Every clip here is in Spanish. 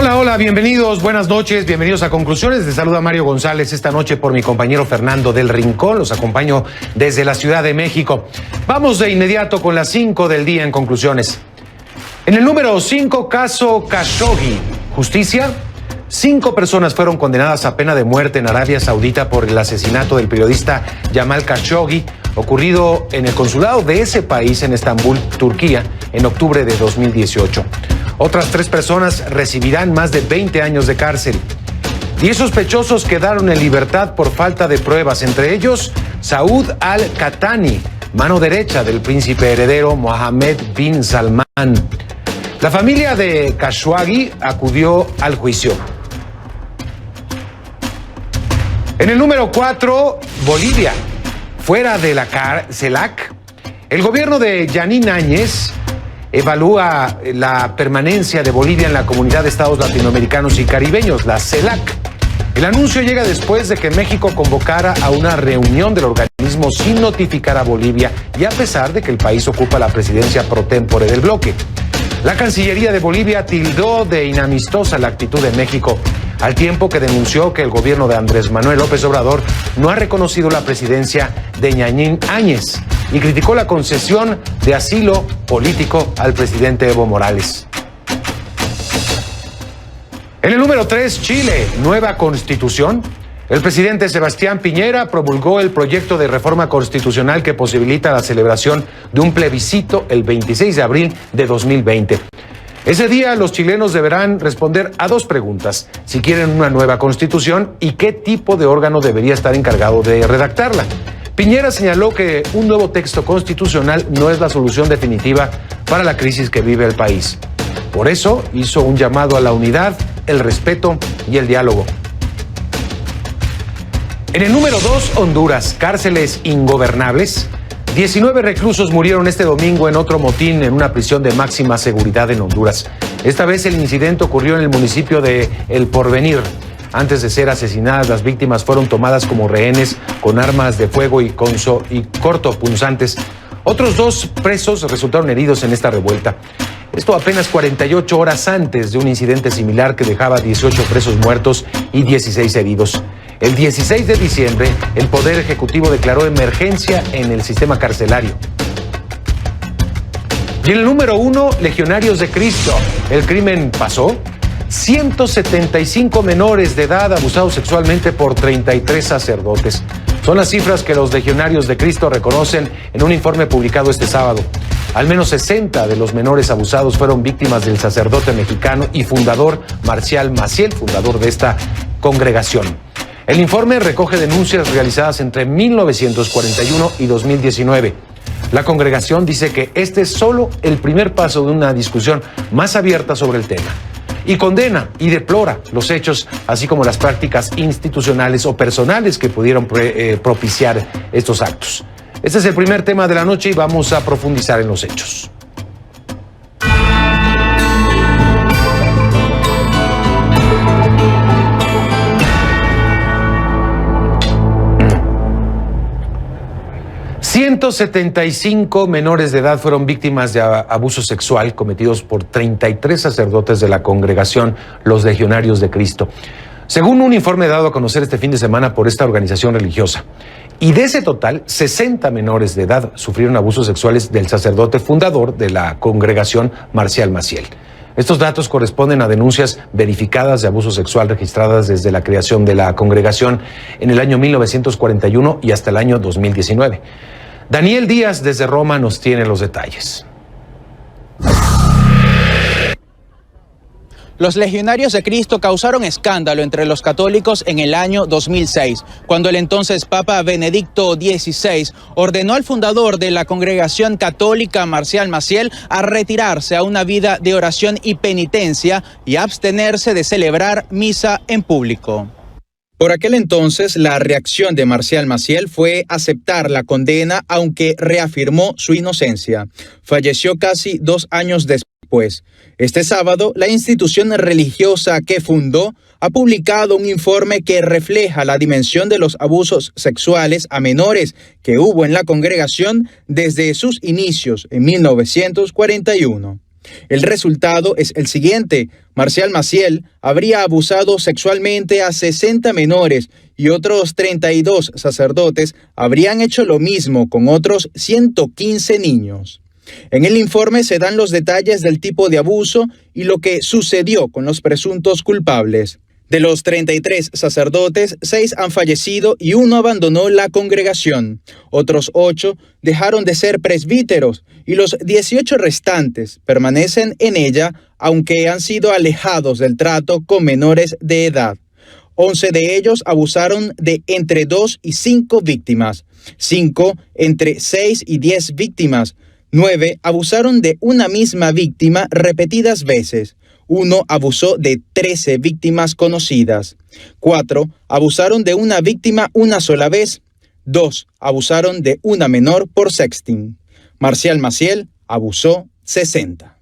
Hola, hola, bienvenidos, buenas noches, bienvenidos a Conclusiones. Les saluda Mario González esta noche por mi compañero Fernando del Rincón. Los acompaño desde la Ciudad de México. Vamos de inmediato con las 5 del día en Conclusiones. En el número 5, caso Khashoggi. Justicia. 5 personas fueron condenadas a pena de muerte en Arabia Saudita por el asesinato del periodista Jamal Khashoggi, ocurrido en el consulado de ese país en Estambul, Turquía, en octubre de 2018. Otras 3 personas recibirán más de 20 años de cárcel. 10 sospechosos quedaron en libertad por falta de pruebas, entre ellos Saud al-Qahtani, mano derecha del príncipe heredero Mohammed bin Salman. La familia de Khashoggi acudió al juicio. En el número 4, Bolivia. Fuera de la CELAC, el gobierno de Yanín Áñez evalúa la permanencia de Bolivia en la Comunidad de Estados Latinoamericanos y Caribeños, la CELAC. El anuncio llega después de que México convocara a una reunión del organismo sin notificar a Bolivia y a pesar de que el país ocupa la presidencia pro tempore del bloque. La Cancillería de Bolivia tildó de inamistosa la actitud de México, al tiempo que denunció que el gobierno de Andrés Manuel López Obrador no ha reconocido la presidencia de Yanín Áñez y criticó la concesión de asilo político al presidente Evo Morales. En el número 3, Chile, nueva constitución. El presidente Sebastián Piñera promulgó el proyecto de reforma constitucional que posibilita la celebración de un plebiscito el 26 de abril de 2020. Ese día los chilenos deberán responder a 2 preguntas: si quieren una nueva constitución y qué tipo de órgano debería estar encargado de redactarla. Piñera señaló que un nuevo texto constitucional no es la solución definitiva para la crisis que vive el país. Por eso hizo un llamado a la unidad, el respeto y el diálogo. En el número 2, Honduras, cárceles ingobernables. 19 reclusos murieron este domingo en otro motín en una prisión de máxima seguridad en Honduras. Esta vez el incidente ocurrió en el municipio de El Porvenir. Antes de ser asesinadas, las víctimas fueron tomadas como rehenes con armas de fuego y cortopunzantes. Otros 2 presos resultaron heridos en esta revuelta. Esto apenas 48 horas antes de un incidente similar que dejaba 18 presos muertos y 16 heridos. El 16 de diciembre, el Poder Ejecutivo declaró emergencia en el sistema carcelario. Y en el número 1, Legionarios de Cristo. ¿El crimen pasó? 175 menores de edad abusados sexualmente por 33 sacerdotes. Son las cifras que los Legionarios de Cristo reconocen en un informe publicado este sábado. Al menos 60 de los menores abusados fueron víctimas del sacerdote mexicano y fundador Marcial Maciel, fundador de esta congregación. El informe recoge denuncias realizadas entre 1941 y 2019. La congregación dice que este es solo el primer paso de una discusión más abierta sobre el tema y condena y deplora los hechos, así como las prácticas institucionales o personales que pudieron propiciar estos actos. Este es el primer tema de la noche y vamos a profundizar en los hechos. $175 menores de edad fueron víctimas de abuso sexual cometidos por 33 sacerdotes de la congregación Los Legionarios de Cristo, según un informe dado a conocer este fin de semana por esta organización religiosa. Y de ese total, 60 menores de edad sufrieron abusos sexuales del sacerdote fundador de la congregación, Marcial Maciel. Estos datos corresponden a denuncias verificadas de abuso sexual registradas desde la creación de la congregación en el año 1941 y hasta el año 2019. Daniel Díaz desde Roma nos tiene los detalles. Los Legionarios de Cristo causaron escándalo entre los católicos en el año 2006, cuando el entonces Papa Benedicto XVI ordenó al fundador de la congregación católica, Marcial Maciel, a retirarse a una vida de oración y penitencia y abstenerse de celebrar misa en público. Por aquel entonces, la reacción de Marcial Maciel fue aceptar la condena, aunque reafirmó su inocencia. Falleció casi 2 años después. Este sábado, la institución religiosa que fundó ha publicado un informe que refleja la dimensión de los abusos sexuales a menores que hubo en la congregación desde sus inicios en 1941. El resultado es el siguiente: Marcial Maciel habría abusado sexualmente a 60 menores y otros 32 sacerdotes habrían hecho lo mismo con otros 115 niños. En el informe se dan los detalles del tipo de abuso y lo que sucedió con los presuntos culpables. De los 33 sacerdotes, 6 han fallecido y 1 abandonó la congregación. Otros 8 dejaron de ser presbíteros y los 18 restantes permanecen en ella, aunque han sido alejados del trato con menores de edad. 11 de ellos abusaron de entre 2 y 5 víctimas, 5 entre 6 y 10 víctimas, 9 abusaron de una misma víctima repetidas veces. 1 abusó de 13 víctimas conocidas. 4 abusaron de una víctima una sola vez. 2 abusaron de una menor por sexting. Marcial Maciel abusó 60.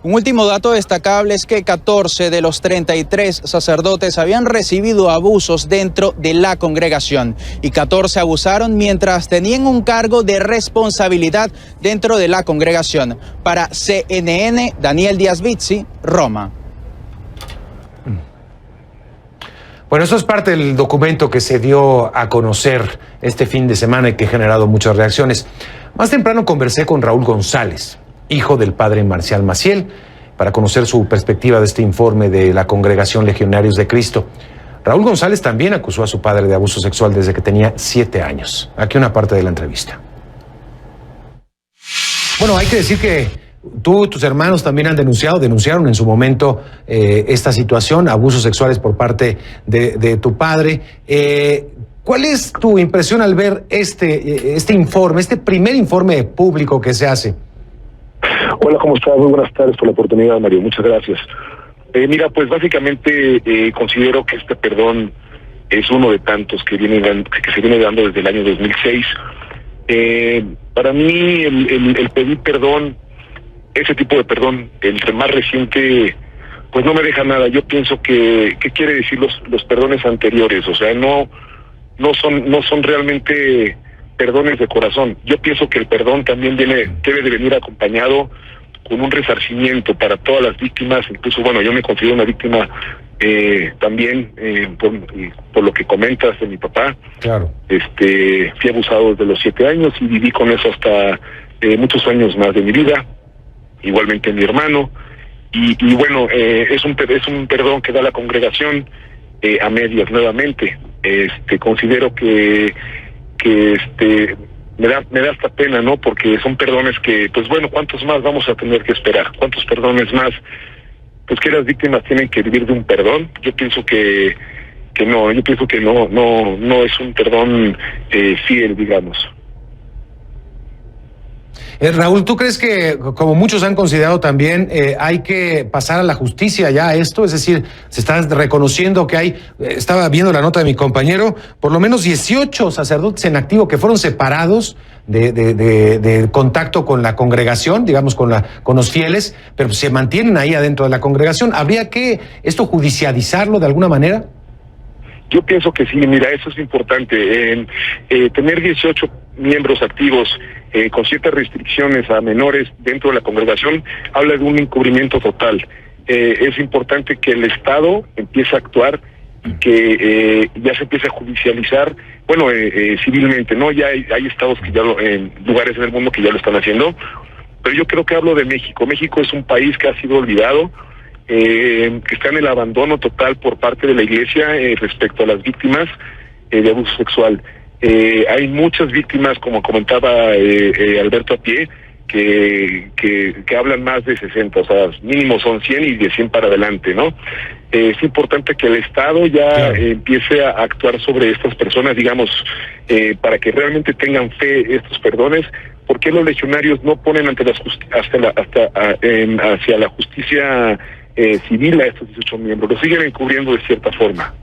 Un último dato destacable es que 14 de los 33 sacerdotes habían recibido abusos dentro de la congregación y 14 abusaron mientras tenían un cargo de responsabilidad dentro de la congregación. Para CNN, Daniel Díaz Bizzi, Roma. Bueno, eso es parte del documento que se dio a conocer este fin de semana y que ha generado muchas reacciones. Más temprano conversé con Raúl González, hijo del padre Marcial Maciel, para conocer su perspectiva de este informe de la Congregación Legionarios de Cristo. Raúl González también acusó a su padre de abuso sexual desde que tenía 7 años. Aquí una parte de la entrevista. Bueno, hay que decir que tú y tus hermanos también denunciaron en su momento esta situación, abusos sexuales por parte de tu padre. ¿Cuál es tu impresión al ver este informe, este primer informe público que se hace? Hola, ¿cómo estás? Muy buenas tardes por la oportunidad, Mario. Muchas gracias. Mira, pues básicamente considero que este perdón es uno de tantos que se viene dando desde el año 2006. Para mí, el pedir perdón, ese tipo de perdón, el más reciente, pues no me deja nada. Yo pienso ¿qué quiere decir los perdones anteriores? O sea, no son realmente perdones de corazón. Yo pienso que el perdón también debe de venir acompañado con un resarcimiento para todas las víctimas. Incluso, bueno, yo me considero una víctima también por lo que comentas de mi papá. Claro. Fui abusado desde los 7 años y viví con eso hasta muchos años más de mi vida. Igualmente mi hermano. Y bueno, es un perdón que da la congregación a medias nuevamente. Considero que me da hasta pena, ¿no? Porque son perdones que, pues bueno, ¿cuántos más vamos a tener que esperar? ¿Cuántos perdones más? Pues que las víctimas tienen que vivir de un perdón. Yo pienso que no, no es un perdón fiel, digamos. Raúl, ¿tú crees que, como muchos han considerado también, hay que pasar a la justicia ya esto? Es decir, se está reconociendo que hay, estaba viendo la nota de mi compañero, por lo menos 18 sacerdotes en activo que fueron separados de contacto con la congregación, digamos, con los fieles, pero se mantienen ahí adentro de la congregación. ¿Habría que esto judicializarlo de alguna manera? Yo pienso que sí, mira, eso es importante. Tener 18 miembros activos con ciertas restricciones a menores dentro de la congregación habla de un encubrimiento total. Es importante que el Estado empiece a actuar y que ya se empiece a judicializar, bueno, civilmente, ¿no? Ya hay estados que en lugares en el mundo que ya lo están haciendo, pero yo creo que hablo de México. México es un país que ha sido olvidado, que está en el abandono total por parte de la Iglesia respecto a las víctimas de abuso sexual. Hay muchas víctimas, como comentaba Alberto Apié, que hablan más de 60, o sea, mínimo son 100 y de 100 para adelante, ¿no? Es importante que el Estado ya empiece a actuar sobre estas personas, digamos, para que realmente tengan fe estos perdones. ¿Por qué los legionarios no ponen hacia la justicia civil a estos 18 miembros? Lo siguen encubriendo de cierta forma.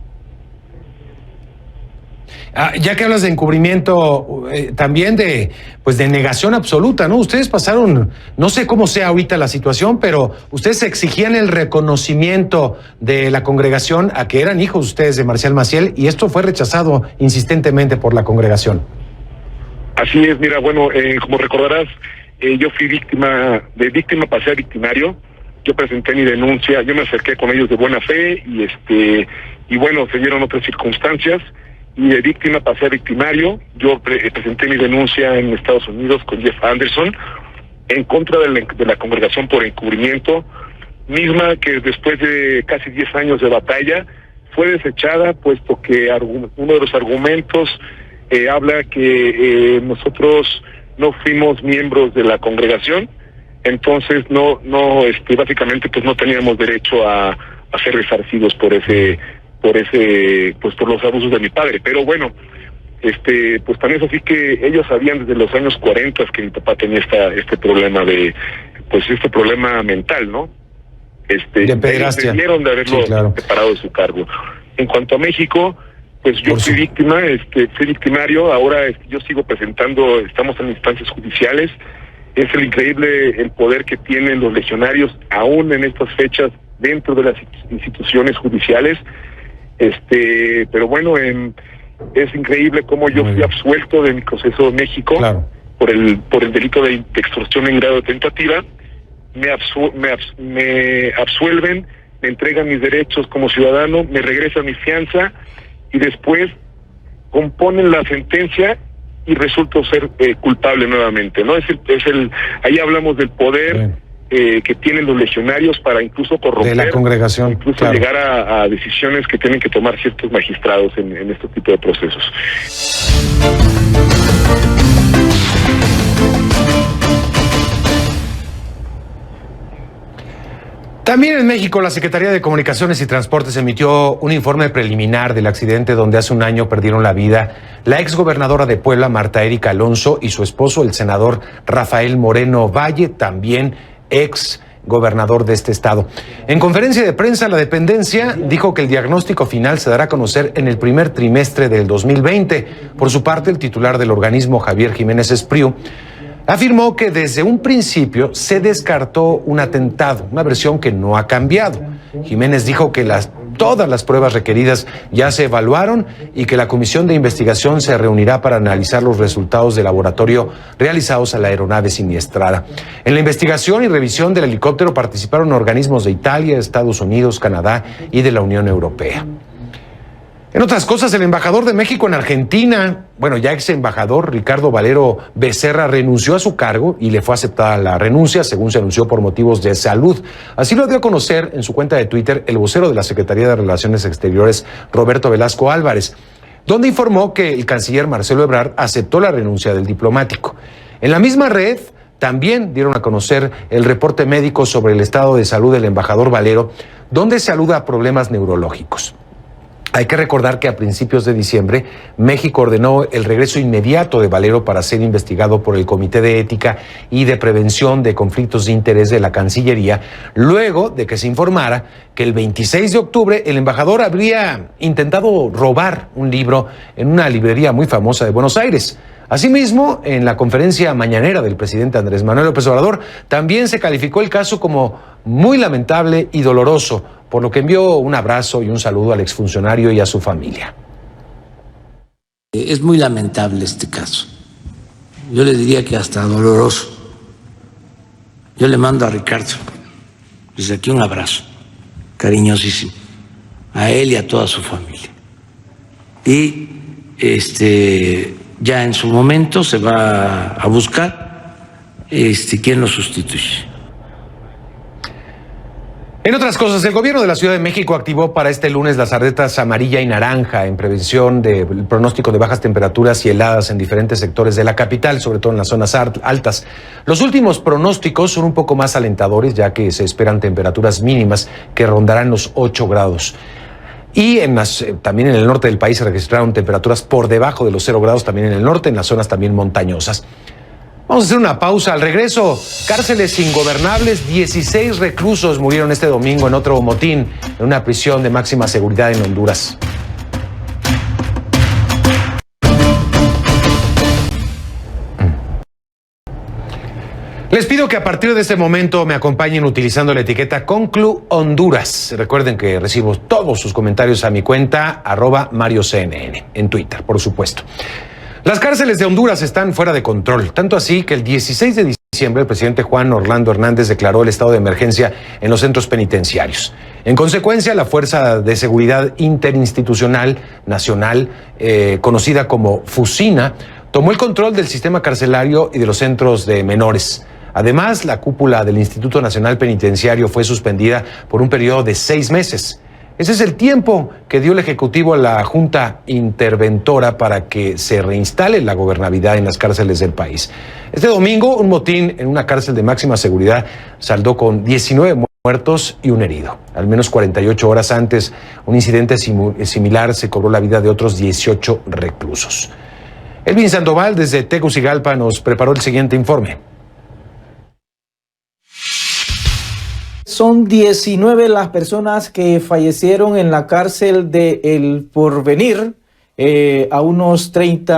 Ya que hablas de encubrimiento, también de negación absoluta, ¿no? Ustedes pasaron, no sé cómo sea ahorita la situación, pero ustedes exigían el reconocimiento de la congregación a que eran hijos ustedes de Marcial Maciel, y esto fue rechazado insistentemente por la congregación. Así es, mira, bueno, como recordarás, yo fui víctima pasé a victimario. Yo presenté mi denuncia, yo me acerqué con ellos de buena fe y bueno, se dieron otras circunstancias y de víctima pasé a victimario. Yo presenté mi denuncia en Estados Unidos con Jeff Anderson en contra de la congregación por encubrimiento, misma que después de casi 10 años de batalla fue desechada, puesto que uno de los argumentos habla que nosotros no fuimos miembros de la congregación. Entonces básicamente pues no teníamos derecho a ser resarcidos por los abusos de mi padre. Pero bueno, pues también es así que ellos sabían desde los años 40 que mi papá tenía este problema este problema mental, ¿no? De pederastia. Debieron de haberlo separado de su cargo. En cuanto a México, pues yo fui víctima, fui victimario. Ahora yo sigo presentando, estamos en instancias judiciales. Es increíble el poder que tienen los legionarios aún en estas fechas dentro de las instituciones judiciales. Pero bueno, es increíble cómo yo fui absuelto de mi proceso de México por el delito de extorsión en grado de tentativa. Me absuelven, me entregan mis derechos como ciudadano, me regresan mi fianza y después componen la sentencia y resulto ser culpable nuevamente, ¿no? Ahí hablamos del poder que tienen los legionarios para incluso corromper de la congregación, incluso llegar a decisiones que tienen que tomar ciertos magistrados en este tipo de procesos. También en México, la Secretaría de Comunicaciones y Transportes emitió un informe preliminar del accidente donde hace un año perdieron la vida la exgobernadora de Puebla, Marta Erika Alonso, y su esposo, el senador Rafael Moreno Valle, también ex gobernador de este estado. En conferencia de prensa, la dependencia dijo que el diagnóstico final se dará a conocer en el primer trimestre del 2020. Por su parte, el titular del organismo, Javier Jiménez Espriu, afirmó que desde un principio se descartó un atentado, una versión que no ha cambiado. Jiménez dijo que todas las pruebas requeridas ya se evaluaron y que la comisión de investigación se reunirá para analizar los resultados de laboratorio realizados a la aeronave siniestrada. En la investigación y revisión del helicóptero participaron organismos de Italia, Estados Unidos, Canadá y de la Unión Europea. En otras cosas, el embajador de México en Argentina, ya ex embajador Ricardo Valero Becerra, renunció a su cargo y le fue aceptada la renuncia, según se anunció, por motivos de salud. Así lo dio a conocer en su cuenta de Twitter el vocero de la Secretaría de Relaciones Exteriores, Roberto Velasco Álvarez, donde informó que el canciller Marcelo Ebrard aceptó la renuncia del diplomático. En la misma red también dieron a conocer el reporte médico sobre el estado de salud del embajador Valero, donde se aluda a problemas neurológicos. Hay que recordar que a principios de diciembre, México ordenó el regreso inmediato de Valero para ser investigado por el Comité de Ética y de Prevención de Conflictos de Interés de la Cancillería, luego de que se informara que el 26 de octubre el embajador habría intentado robar un libro en una librería muy famosa de Buenos Aires. Asimismo, en la conferencia mañanera del presidente Andrés Manuel López Obrador, también se calificó el caso como muy lamentable y doloroso, por lo que envió un abrazo y un saludo al exfuncionario y a su familia. Es muy lamentable este caso. Yo le diría que hasta doloroso. Yo le mando a Ricardo desde aquí un abrazo cariñosísimo a él y a toda su familia. Y ya en su momento se va a buscar quién lo sustituye. En otras cosas, el gobierno de la Ciudad de México activó para este lunes las alertas amarilla y naranja en prevención del pronóstico de bajas temperaturas y heladas en diferentes sectores de la capital, sobre todo en las zonas altas. Los últimos pronósticos son un poco más alentadores, ya que se esperan temperaturas mínimas que rondarán los 8 grados. Y también en el norte del país se registraron temperaturas por debajo de los 0 grados, también en el norte, en las zonas también montañosas. Vamos a hacer una pausa. Al regreso, cárceles ingobernables. 16 reclusos murieron este domingo en otro motín en una prisión de máxima seguridad en Honduras. Les pido que a partir de este momento me acompañen utilizando la etiqueta Conclu Honduras. Recuerden que recibo todos sus comentarios a mi cuenta @MarioCNN en Twitter, por supuesto. Las cárceles de Honduras están fuera de control, tanto así que el 16 de diciembre, el presidente Juan Orlando Hernández declaró el estado de emergencia en los centros penitenciarios. En consecuencia, la Fuerza de Seguridad Interinstitucional Nacional, conocida como FUSINA, tomó el control del sistema carcelario y de los centros de menores. Además, la cúpula del Instituto Nacional Penitenciario fue suspendida por un periodo de 6 meses. Ese es el tiempo que dio el Ejecutivo a la Junta Interventora para que se reinstale la gobernabilidad en las cárceles del país. Este domingo, un motín en una cárcel de máxima seguridad saldó con 19 muertos y un herido. Al menos 48 horas antes, un incidente similar se cobró la vida de otros 18 reclusos. Elvin Sandoval, desde Tegucigalpa, nos preparó el siguiente informe. Son 19 las personas que fallecieron en la cárcel de El Porvenir, a unas 3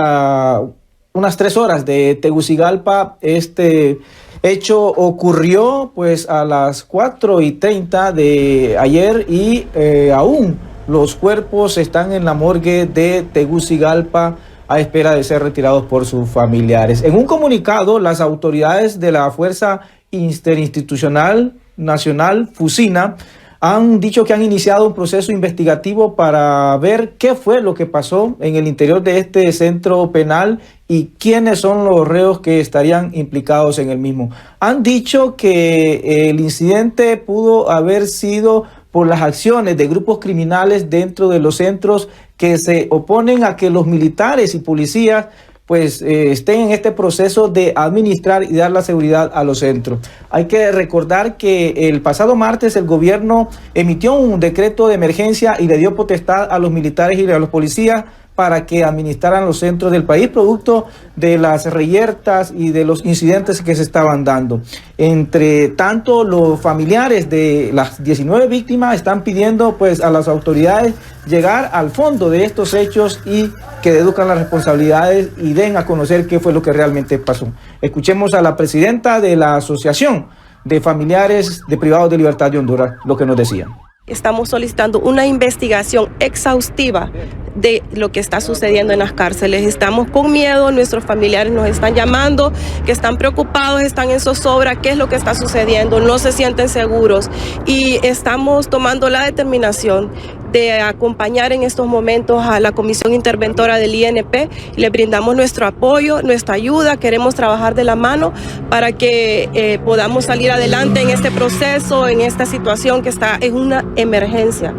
horas de Tegucigalpa. Este hecho ocurrió pues a las 4:30 de ayer y aún los cuerpos están en la morgue de Tegucigalpa a espera de ser retirados por sus familiares. En un comunicado, las autoridades de la Fuerza Interinstitucional Nacional, FUSINA, han dicho que han iniciado un proceso investigativo para ver qué fue lo que pasó en el interior de este centro penal y quiénes son los reos que estarían implicados en el mismo. Han dicho que el incidente pudo haber sido por las acciones de grupos criminales dentro de los centros que se oponen a que los militares y policías pues estén en este proceso de administrar y dar la seguridad a los centros. Hay que recordar que el pasado martes el gobierno emitió un decreto de emergencia y le dio potestad a los militares y a los policías para que administraran los centros del país, producto de las reyertas y de los incidentes que se estaban dando. Entre tanto, los familiares de las 19 víctimas están pidiendo pues a las autoridades llegar al fondo de estos hechos y que deduzcan las responsabilidades y den a conocer qué fue lo que realmente pasó. Escuchemos a la presidenta de la Asociación de Familiares de Privados de Libertad de Honduras, lo que nos decía. Estamos solicitando una investigación exhaustiva de lo que está sucediendo en las cárceles. Estamos con miedo, nuestros familiares nos están llamando, que están preocupados, están en zozobra, qué es lo que está sucediendo, no se sienten seguros y estamos tomando la determinación de acompañar en estos momentos a la Comisión Interventora del INP. Le brindamos nuestro apoyo, nuestra ayuda, queremos trabajar de la mano para que podamos salir adelante en este proceso, en esta situación que es una emergencia,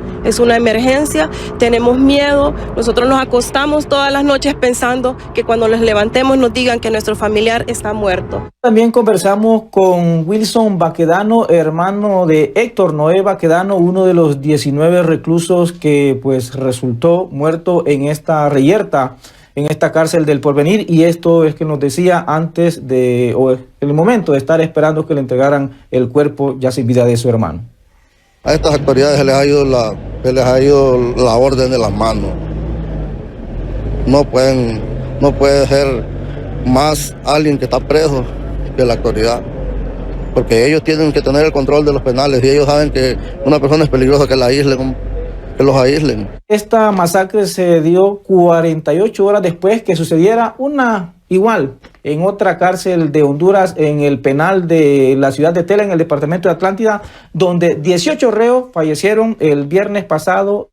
tenemos miedo, nosotros nos acostamos todas las noches pensando que cuando nos levantemos nos digan que nuestro familiar está muerto. También conversamos con Wilson Baquedano, hermano de Héctor Noé Baquedano, uno de los 19 reclusos que pues resultó muerto en esta reyerta, en esta cárcel del Porvenir, y esto es que nos decía antes de, o en el momento de estar esperando que le entregaran el cuerpo ya sin vida de su hermano. A estas autoridades se les ha ido la orden de las manos. No puede ser más alguien que está preso que la autoridad, porque ellos tienen que tener el control de los penales y ellos saben que una persona es peligrosa que los aíslen. Esta masacre se dio 48 horas después que sucediera una igual en otra cárcel de Honduras, en el penal de la ciudad de Tela, en el departamento de Atlántida, donde 18 reos fallecieron el viernes pasado.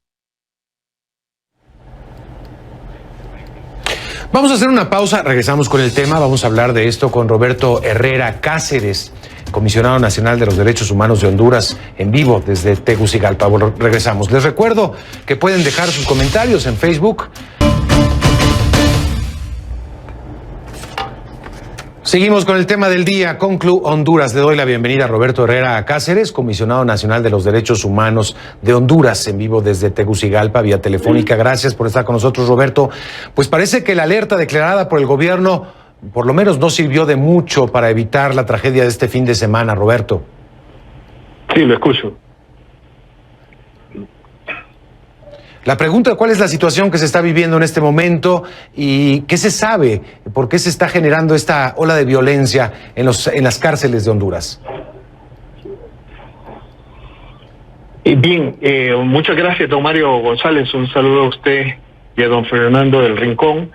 Vamos a hacer una pausa, regresamos con el tema, vamos a hablar de esto con Roberto Herrera Cáceres, comisionado nacional de los derechos humanos de Honduras, en vivo desde Tegucigalpa. Bueno, regresamos. Les recuerdo que pueden dejar sus comentarios en Facebook. Seguimos con el tema del día. Conclu Honduras. Le doy la bienvenida a Roberto Herrera Cáceres, comisionado nacional de los derechos humanos de Honduras, en vivo desde Tegucigalpa, vía telefónica. Gracias por estar con nosotros, Roberto. Pues parece que la alerta declarada por el gobierno, por lo menos, no sirvió de mucho para evitar la tragedia de este fin de semana, Roberto. Sí, lo escucho. La pregunta, ¿cuál es la situación que se está viviendo en este momento y qué se sabe? ¿Por qué se está generando esta ola de violencia en las cárceles de Honduras? Bien, muchas gracias, don Mario González. Un saludo a usted y a don Fernando del Rincón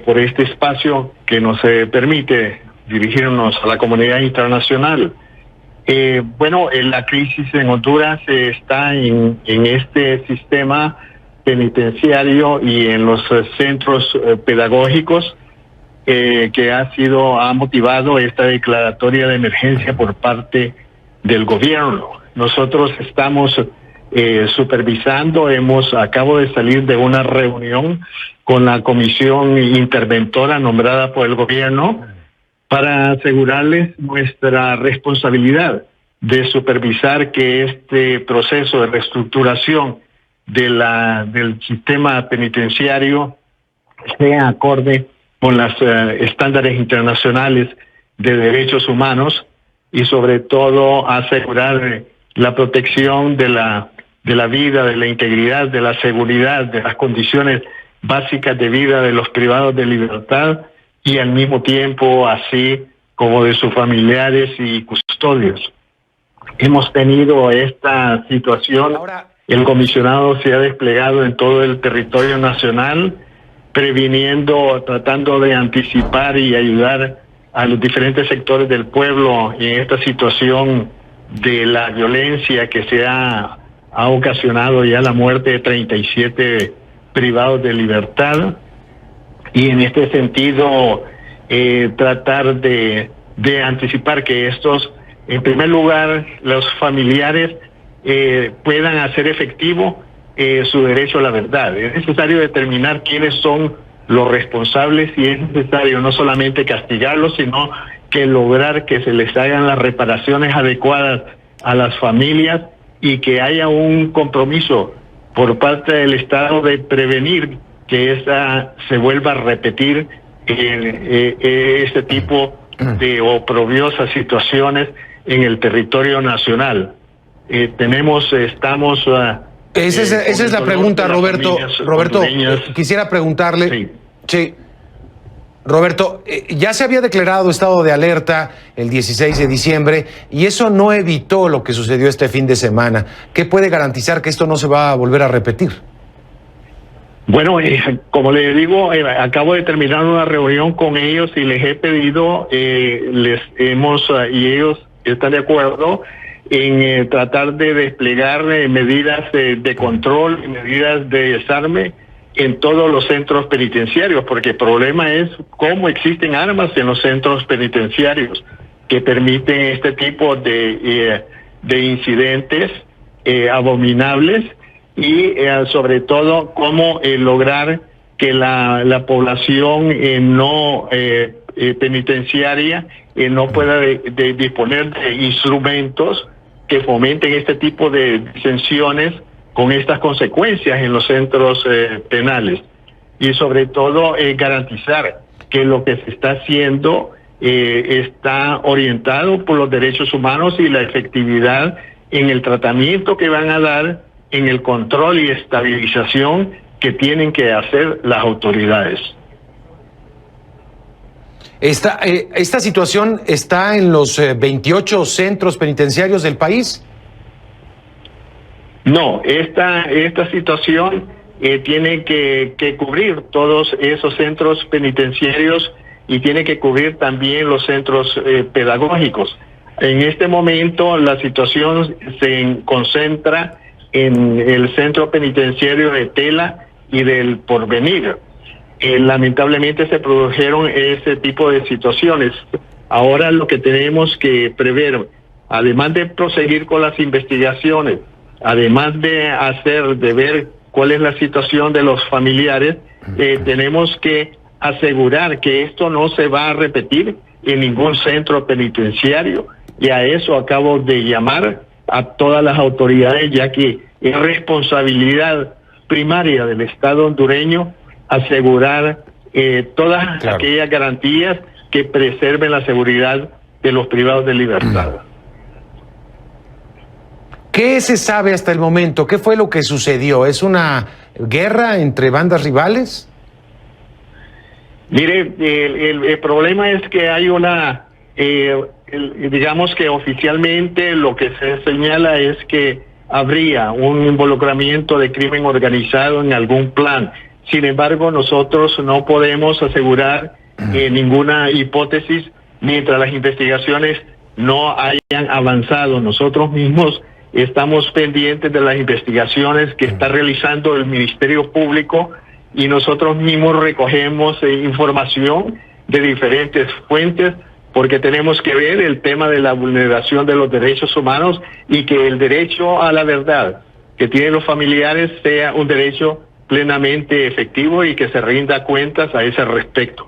por este espacio que nos permite dirigirnos a la comunidad internacional. La crisis en Honduras está en este sistema penitenciario y en los centros pedagógicos que ha motivado esta declaratoria de emergencia por parte del gobierno. Nosotros estamos supervisando, acabo de salir de una reunión con la comisión interventora nombrada por el gobierno para asegurarles nuestra responsabilidad de supervisar que este proceso de reestructuración del sistema penitenciario sea acorde con los estándares internacionales de derechos humanos y sobre todo asegurar la protección de la vida, de la integridad, de la seguridad, de las condiciones básicas de vida de los privados de libertad y al mismo tiempo así como de sus familiares y custodios. Hemos tenido esta situación. El comisionado se ha desplegado en todo el territorio nacional, previniendo, tratando de anticipar y ayudar a los diferentes sectores del pueblo en esta situación de la violencia que se ha ocasionado ya la muerte de 37 privados de libertad. Y en este sentido, tratar de anticipar que estos, en primer lugar, los familiares puedan hacer efectivo su derecho a la verdad. Es necesario determinar quiénes son los responsables y es necesario no solamente castigarlos, sino que lograr que se les hagan las reparaciones adecuadas a las familias y que haya un compromiso por parte del Estado de prevenir que esta se vuelva a repetir este tipo de oprobiosas situaciones en el territorio nacional. Estamos... Esa es la pregunta, Roberto. Roberto, quisiera preguntarle... Sí. Roberto, ya se había declarado estado de alerta el 16 de diciembre y eso no evitó lo que sucedió este fin de semana. ¿Qué puede garantizar que esto no se va a volver a repetir? Bueno, como le digo, acabo de terminar una reunión con ellos y les he pedido, y ellos están de acuerdo en tratar de desplegar medidas de control y medidas de desarme en todos los centros penitenciarios, porque el problema es cómo existen armas en los centros penitenciarios que permiten este tipo de incidentes abominables y sobre todo cómo lograr que la población no penitenciaria no pueda disponer de instrumentos que fomenten este tipo de disensiones con estas consecuencias en los centros penales. Y sobre todo garantizar que lo que se está haciendo está orientado por los derechos humanos y la efectividad en el tratamiento que van a dar, en el control y estabilización que tienen que hacer las autoridades. ¿Esta situación está en los 28 centros penitenciarios del país? No, esta situación tiene que cubrir todos esos centros penitenciarios y tiene que cubrir también los centros pedagógicos. En este momento la situación se concentra en el centro penitenciario de Tela y del Porvenir. Lamentablemente se produjeron ese tipo de situaciones. Ahora lo que tenemos que prever, además de proseguir con las investigaciones, además de ver cuál es la situación de los familiares, tenemos que asegurar que esto no se va a repetir en ningún centro penitenciario, y a eso acabo de llamar a todas las autoridades, ya que es responsabilidad primaria del Estado hondureño asegurar todas aquellas garantías que preserven la seguridad de los privados de libertad. ¿Qué se sabe hasta el momento? ¿Qué fue lo que sucedió? ¿Es una guerra entre bandas rivales? Mire, el problema es que hay digamos que oficialmente lo que se señala es que habría un involucramiento de crimen organizado en algún plan. Sin embargo, nosotros no podemos asegurar ninguna hipótesis mientras las investigaciones no hayan avanzado. Nosotros mismos estamos pendientes de las investigaciones que está realizando el Ministerio Público y nosotros mismos recogemos información de diferentes fuentes porque tenemos que ver el tema de la vulneración de los derechos humanos y que el derecho a la verdad que tienen los familiares sea un derecho plenamente efectivo y que se rinda cuentas a ese respecto.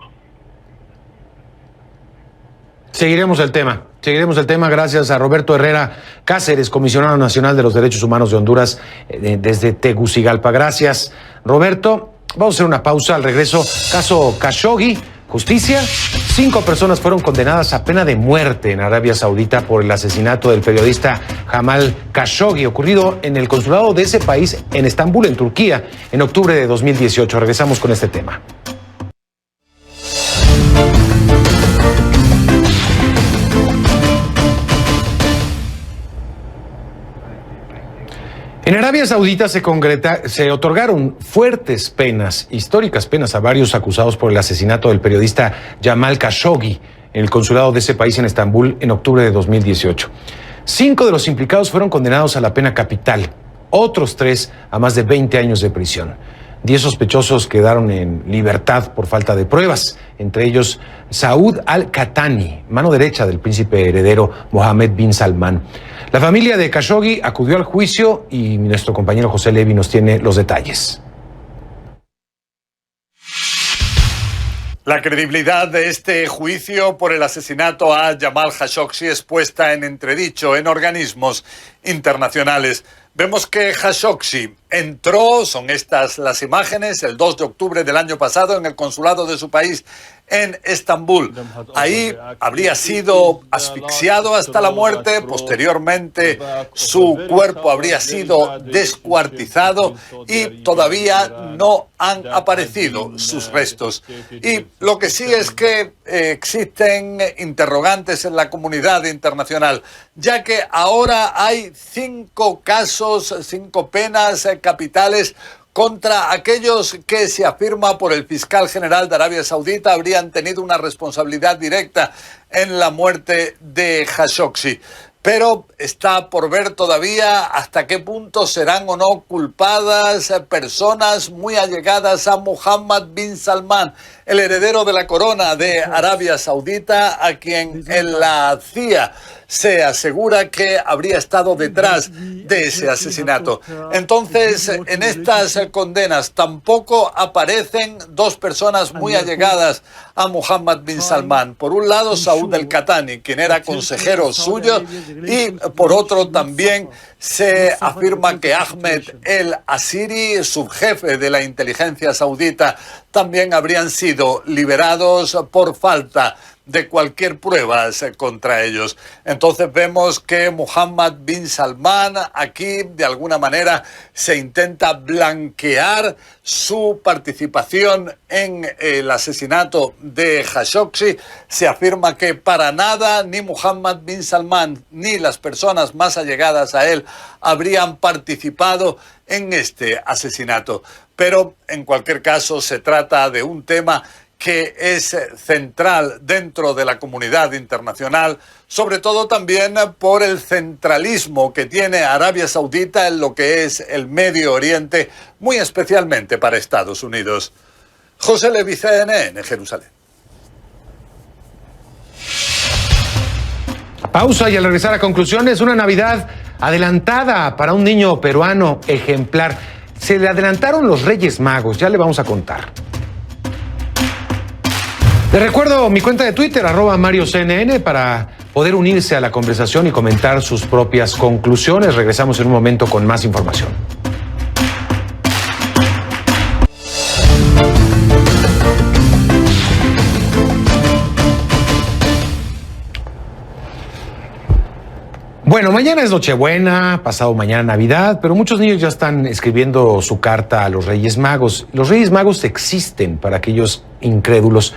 Seguiremos el tema gracias a Roberto Herrera Cáceres, comisionado nacional de los derechos humanos de Honduras desde Tegucigalpa. Gracias, Roberto. Vamos a hacer una pausa. Al regreso, caso Khashoggi, justicia. 5 personas fueron condenadas a pena de muerte en Arabia Saudita por el asesinato del periodista Jamal Khashoggi, ocurrido en el consulado de ese país en Estambul, en Turquía, en octubre de 2018. Regresamos con este tema. En Arabia Saudita se otorgaron fuertes penas, históricas penas, a varios acusados por el asesinato del periodista Jamal Khashoggi en el consulado de ese país en Estambul en octubre de 2018. 5 de los implicados fueron condenados a la pena capital, otros 3 a más de 20 años de prisión. 10 sospechosos quedaron en libertad por falta de pruebas, entre ellos Saud al-Qahtani, mano derecha del príncipe heredero Mohammed bin Salman. La familia de Khashoggi acudió al juicio y nuestro compañero José Levi nos tiene los detalles. La credibilidad de este juicio por el asesinato a Jamal Khashoggi es puesta en entredicho en organismos internacionales. Vemos que Khashoggi entró, son estas las imágenes, el 2 de octubre del año pasado en el consulado de su país en Estambul. Ahí habría sido asfixiado hasta la muerte, posteriormente su cuerpo habría sido descuartizado y todavía no han aparecido sus restos. Y lo que sí es que existen interrogantes en la comunidad internacional, ya que ahora hay 5 casos, 5 penas capitales contra aquellos que se afirma por el fiscal general de Arabia Saudita habrían tenido una responsabilidad directa en la muerte de Khashoggi. Pero está por ver todavía hasta qué punto serán o no culpadas personas muy allegadas a Mohammed bin Salman, el heredero de la corona de Arabia Saudita, a quien en la CIA se asegura que habría estado detrás de ese asesinato. Entonces, en estas condenas tampoco aparecen 2 personas muy allegadas a Mohammed bin Salman. Por un lado, Saud al-Qahtani, quien era consejero suyo, y por otro también se afirma que Ahmed el-Asiri, subjefe de la inteligencia saudita, también habrían sido liberados por falta de cualquier prueba contra ellos. Entonces vemos que Mohammed bin Salman aquí de alguna manera se intenta blanquear su participación en el asesinato de Khashoggi. Se afirma que para nada ni Mohammed bin Salman ni las personas más allegadas a él habrían participado en este asesinato. Pero en cualquier caso se trata de un tema que es central dentro de la comunidad internacional, sobre todo también por el centralismo que tiene Arabia Saudita en lo que es el Medio Oriente, muy especialmente para Estados Unidos. José Levi, CNN, Jerusalén. Pausa y al regresar a conclusiones, una Navidad adelantada para un niño peruano ejemplar. Se le adelantaron los Reyes Magos, ya le vamos a contar. Les recuerdo mi cuenta de Twitter, @MarioCNN, para poder unirse a la conversación y comentar sus propias conclusiones. Regresamos en un momento con más información. Bueno, mañana es Nochebuena, pasado mañana Navidad, pero muchos niños ya están escribiendo su carta a los Reyes Magos. Los Reyes Magos existen para aquellos incrédulos.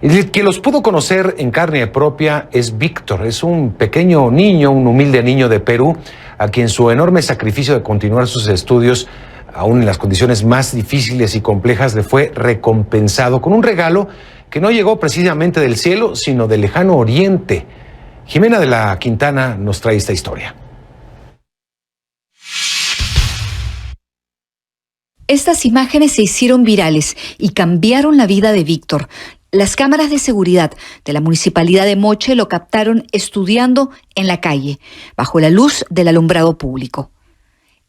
El que los pudo conocer en carne propia es Víctor. Es un pequeño niño, un humilde niño de Perú, a quien su enorme sacrificio de continuar sus estudios, aún en las condiciones más difíciles y complejas, le fue recompensado con un regalo que no llegó precisamente del cielo, sino del lejano oriente. Jimena de la Quintana nos trae esta historia. Estas imágenes se hicieron virales y cambiaron la vida de Víctor. Las cámaras de seguridad de la Municipalidad de Moche lo captaron estudiando en la calle, bajo la luz del alumbrado público.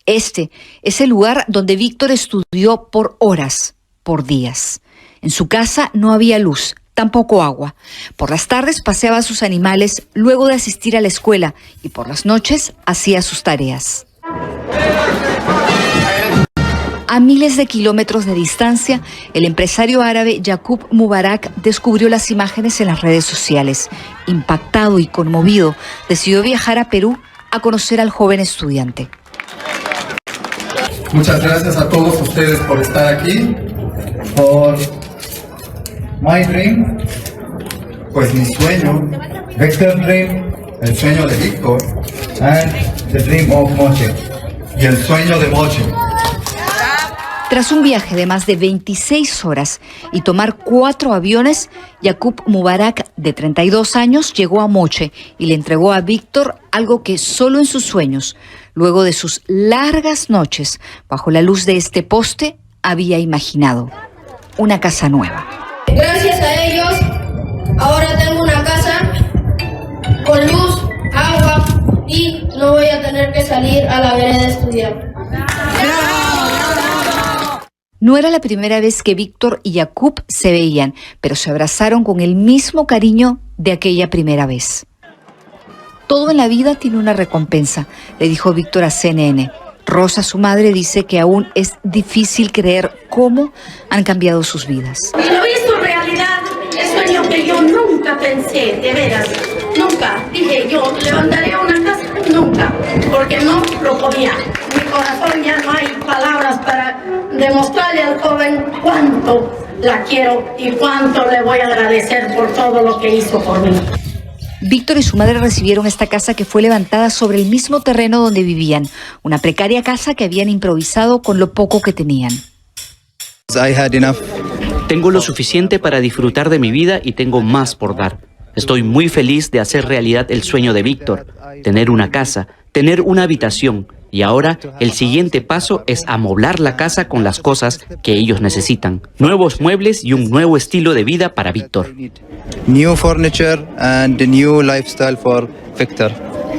Este es el lugar donde Víctor estudió por horas, por días. En su casa no había luz, tampoco agua. Por las tardes paseaba a sus animales luego de asistir a la escuela y por las noches hacía sus tareas. A miles de kilómetros de distancia, el empresario árabe Yaqub Mubarak descubrió las imágenes en las redes sociales. Impactado y conmovido, decidió viajar a Perú a conocer al joven estudiante. Muchas gracias a todos ustedes por estar aquí, por my dream, pues mi sueño, Victor Dream, el sueño de Víctor, and the dream of Moche, y el sueño de Moche. Tras un viaje de más de 26 horas y tomar 4 aviones, Yaqub Mubarak, de 32 años, llegó a Moche y le entregó a Víctor algo que solo en sus sueños, luego de sus largas noches bajo la luz de este poste, había imaginado: una casa nueva. Gracias a ellos, ahora tengo una casa con luz, agua y no voy a tener que salir a la vereda a estudiar. No era la primera vez que Víctor y Yaqub se veían, pero se abrazaron con el mismo cariño de aquella primera vez. Todo en la vida tiene una recompensa, le dijo Víctor a CNN. Rosa, su madre, dice que aún es difícil creer cómo han cambiado sus vidas. Y lo hizo realidad, el sueño que yo nunca pensé, de veras, nunca. Dije, yo levantaría una casa, nunca, porque no lo podía. Mi corazón ya no hay palabras para demostrarle al joven cuánto la quiero y cuánto le voy a agradecer por todo lo que hizo por mí. Víctor y su madre recibieron esta casa que fue levantada sobre el mismo terreno donde vivían, una precaria casa que habían improvisado con lo poco que tenían. Tengo lo suficiente para disfrutar de mi vida y tengo más por dar. Estoy muy feliz de hacer realidad el sueño de Víctor, tener una casa, tener una habitación. Y ahora el siguiente paso es amoblar la casa con las cosas que ellos necesitan. Nuevos muebles y un nuevo estilo de vida para Víctor. New furniture and a new lifestyle for Victor.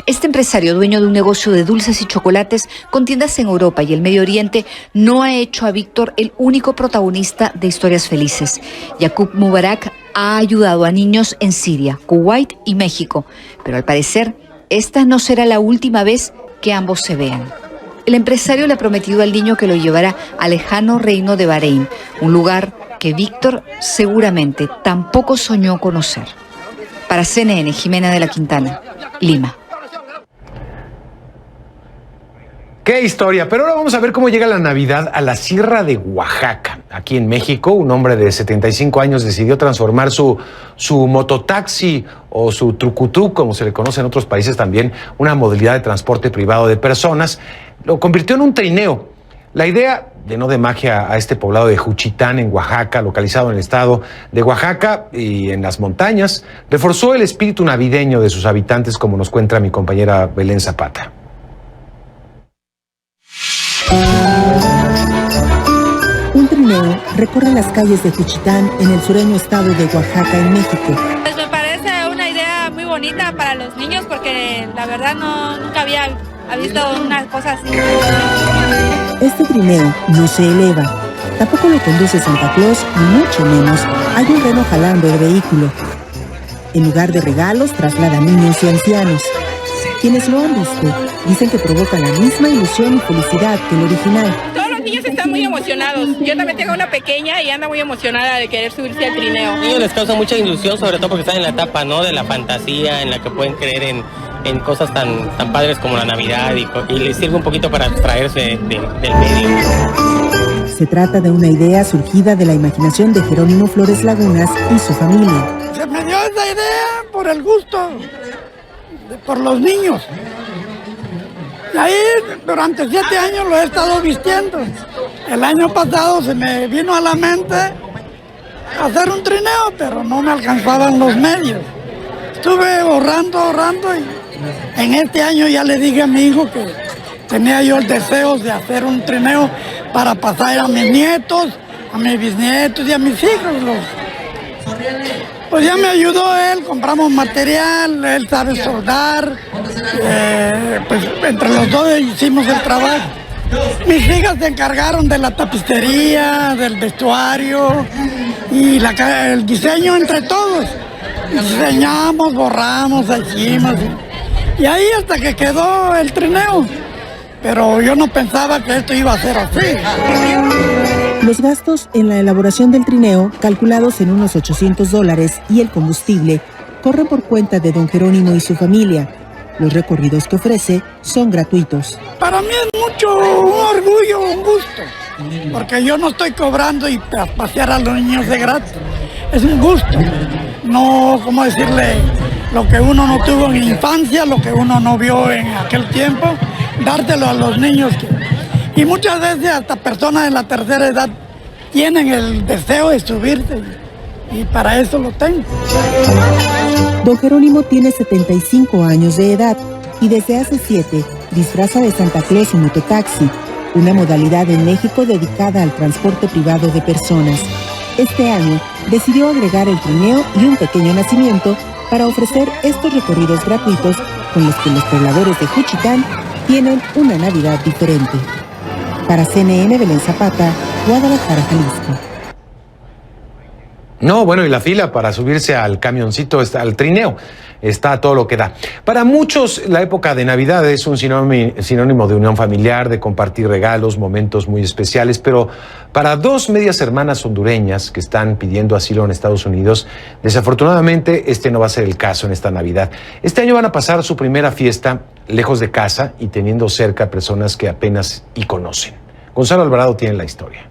Este empresario, dueño de un negocio de dulces y chocolates con tiendas en Europa y el Medio Oriente, no ha hecho a Víctor el único protagonista de historias felices. Yaqub Mubarak ha ayudado a niños en Siria, Kuwait y México, pero al parecer esta no será la última vez que ambos se vean. El empresario le ha prometido al niño que lo llevará al lejano reino de Bahrein, un lugar que Víctor seguramente tampoco soñó conocer. Para CNN, Jimena de la Quintana, Lima. ¡Qué historia! Pero ahora vamos a ver cómo llega la Navidad a la Sierra de Oaxaca. Aquí en México, un hombre de 75 años decidió transformar su mototaxi o su trucutruc, como se le conoce en otros países también, una modalidad de transporte privado de personas. Lo convirtió en un trineo. La idea llenó de magia a este poblado de Juchitán, en Oaxaca, localizado en el estado de Oaxaca y en las montañas. Reforzó el espíritu navideño de sus habitantes, como nos cuenta mi compañera Belén Zapata. Un trineo recorre las calles de Juchitán en el sureño estado de Oaxaca, en México. Pues me parece una idea muy bonita para los niños porque la verdad nunca había visto una cosa así. Este trineo no se eleva, tampoco lo conduce Santa Claus, ni mucho menos hay un reno jalando el vehículo. En lugar de regalos, traslada niños y ancianos. Quienes lo han visto dicen que provoca la misma ilusión y felicidad que el original. Todos los niños están muy emocionados. Yo también tengo una pequeña y anda muy emocionada de querer subirse al trineo. A los niños les causa mucha ilusión, sobre todo porque están en la etapa, ¿no?, de la fantasía, en la que pueden creer en cosas tan padres como la Navidad y les sirve un poquito para abstraerse del medio. Se trata de una idea surgida de la imaginación de Jerónimo Flores Lagunas y su familia. Se me dio esa idea por el gusto, por los niños. Y ahí durante 7 años lo he estado vistiendo. El año pasado se me vino a la mente hacer un trineo, pero no me alcanzaban los medios. Estuve ahorrando y en este año ya le dije a mi hijo que tenía yo el deseo de hacer un trineo para pasar a mis nietos, a mis bisnietos y a mis hijos. Pues ya me ayudó él, compramos material, él sabe soldar, pues entre los dos hicimos el trabajo. Mis hijas se encargaron de la tapicería, del vestuario y el diseño entre todos. Diseñamos, borramos, hicimos y ahí hasta que quedó el trineo. Pero yo no pensaba que esto iba a ser así. Los gastos en la elaboración del trineo, calculados en unos $800 y el combustible, corren por cuenta de don Jerónimo y su familia. Los recorridos que ofrece son gratuitos. Para mí es mucho un orgullo, un gusto, porque yo no estoy cobrando y pasear a los niños de gratis. Es un gusto, no, ¿cómo decirle? Lo que uno no tuvo en infancia, lo que uno no vio en aquel tiempo, dártelo a los niños. Y muchas veces hasta personas de la tercera edad tienen el deseo de subirse y para eso lo tengo. Don Jerónimo tiene 75 años de edad y desde hace 7 disfraza de Santa Claus un mototaxi, una modalidad en México dedicada al transporte privado de personas. Este año decidió agregar el trineo y un pequeño nacimiento para ofrecer estos recorridos gratuitos con los que los pobladores de Juchitán tienen una Navidad diferente. Para CNN, Belén Zapata, Guadalajara, Jalisco. No, bueno, y la fila para subirse al camioncito, al trineo, está a todo lo que da. Para muchos, la época de Navidad es un sinónimo de unión familiar, de compartir regalos, momentos muy especiales, pero para 2 medias hermanas hondureñas que están pidiendo asilo en Estados Unidos, desafortunadamente este no va a ser el caso en esta Navidad. Este año van a pasar su primera fiesta lejos de casa y teniendo cerca personas que apenas y conocen. Gonzalo Alvarado tiene la historia.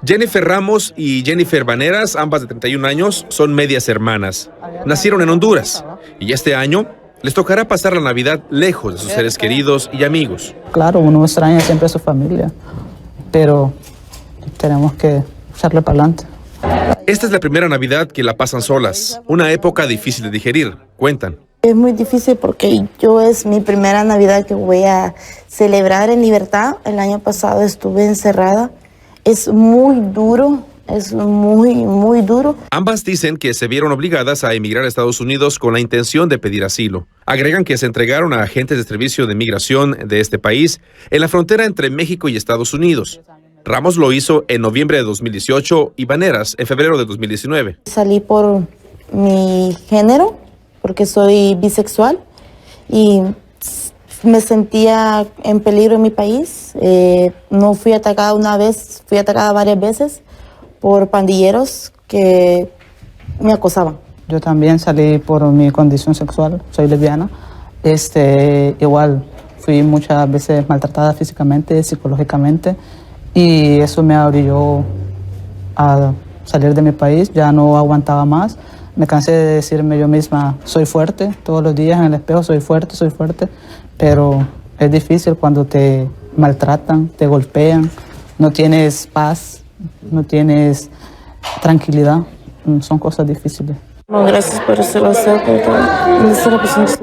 Jennifer Ramos y Jennifer Vaneras, ambas de 31 años, son medias hermanas. Nacieron en Honduras y este año les tocará pasar la Navidad lejos de sus seres queridos y amigos. Claro, uno extraña siempre a su familia, pero tenemos que echarle para adelante. Esta es la primera Navidad que la pasan solas, una época difícil de digerir, cuentan. Es muy difícil porque es mi primera Navidad que voy a celebrar en libertad. El año pasado estuve encerrada. Es muy duro, es muy duro. Ambas dicen que se vieron obligadas a emigrar a Estados Unidos con la intención de pedir asilo. Agregan que se entregaron a agentes de servicio de migración de este país en la frontera entre México y Estados Unidos. Ramos lo hizo en noviembre de 2018 y Vaneras en febrero de 2019. Salí por mi género, porque soy bisexual y me sentía en peligro en mi país. No fui atacada una vez, fui atacada varias veces por pandilleros que me acosaban. Yo también salí por mi condición sexual, soy lesbiana. Igual fui muchas veces maltratada físicamente, psicológicamente, y eso me obligó a salir de mi país. Ya no aguantaba más. Me cansé de decirme yo misma, soy fuerte, todos los días en el espejo, soy fuerte, pero es difícil cuando te maltratan, te golpean, no tienes paz, no tienes tranquilidad, son cosas difíciles. No, gracias por eso.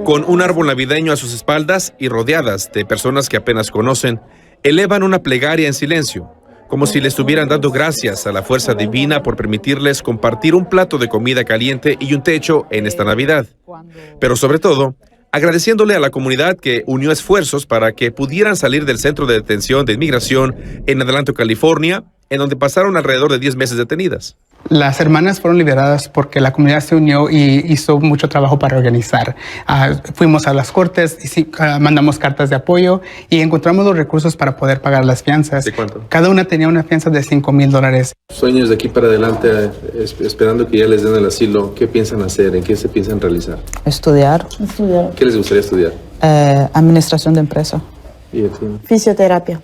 Con un árbol navideño a sus espaldas y rodeadas de personas que apenas conocen, elevan una plegaria en silencio, como si le estuvieran dando gracias a la fuerza divina por permitirles compartir un plato de comida caliente y un techo en esta Navidad. Pero sobre todo, agradeciéndole a la comunidad que unió esfuerzos para que pudieran salir del centro de detención de inmigración en Adelanto, California, en donde pasaron alrededor de 10 meses detenidas. Las hermanas fueron liberadas porque la comunidad se unió y hizo mucho trabajo para organizar. Fuimos a las cortes, mandamos cartas de apoyo y encontramos los recursos para poder pagar las fianzas. ¿De cuánto? Cada una tenía una fianza de $5,000. Sueños de aquí para adelante, esperando que ya les den el asilo, ¿qué piensan hacer? ¿En qué se piensan realizar? Estudiar. ¿Qué les gustaría estudiar? Administración de empresa. ¿Y a ti? Fisioterapia.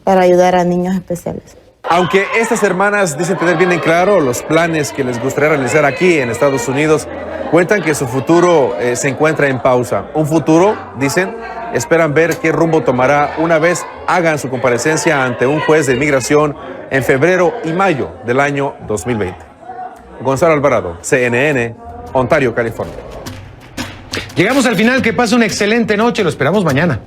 Para ayudar a niños especiales. Aunque estas hermanas dicen tener bien en claro los planes que les gustaría realizar aquí en Estados Unidos, cuentan que su futuro se encuentra en pausa. Un futuro, dicen, esperan ver qué rumbo tomará una vez hagan su comparecencia ante un juez de inmigración en febrero y mayo del año 2020. Gonzalo Alvarado, CNN, Ontario, California. Llegamos al final, que pase una excelente noche, lo esperamos mañana.